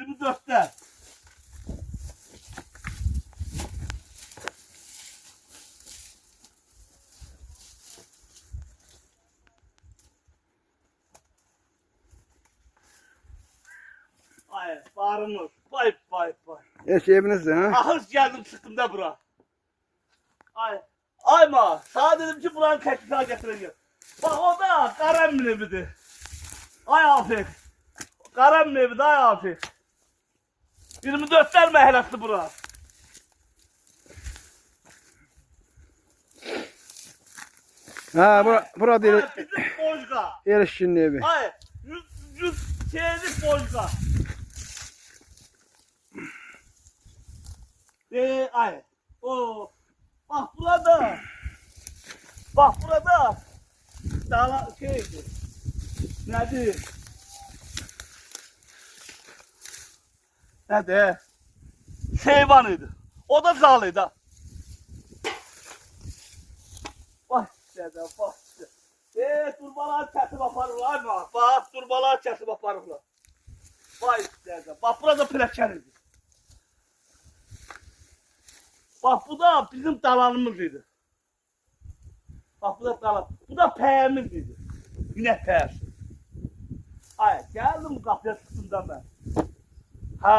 24'te. Ay bağırınız. Vay vay vay. Eşeğinizde ha? Ahır geldim çıktım da bura. Ay. Ayma. Sana dedim ki buranın teklifine getireceğim. Bak o da Karan evidir. Ay Afik. Karan evi de ay Afik. 24'ler mehletli bura. Ha bura değil. Ay bizim Bojga. Erişkin evi. Ay 100 şeylik Bojga. Ay. O. Bak burada. Bak burada. Dağla şeydi. Nedir? Nedir? Heyvanıydı. O da zalıydı. Bak dede bak. Turbalar kesip aparırlar mı? Bak turbalar kesip aparırlar. Vay dede. Bak burada plakar idi. Bak bu da bizim dalanımız idi. Bak bu da dalan. Bu da pəyəmiz idi. İnek pəyəsi. Ay geldim kapıya çıktım da ben. Ha.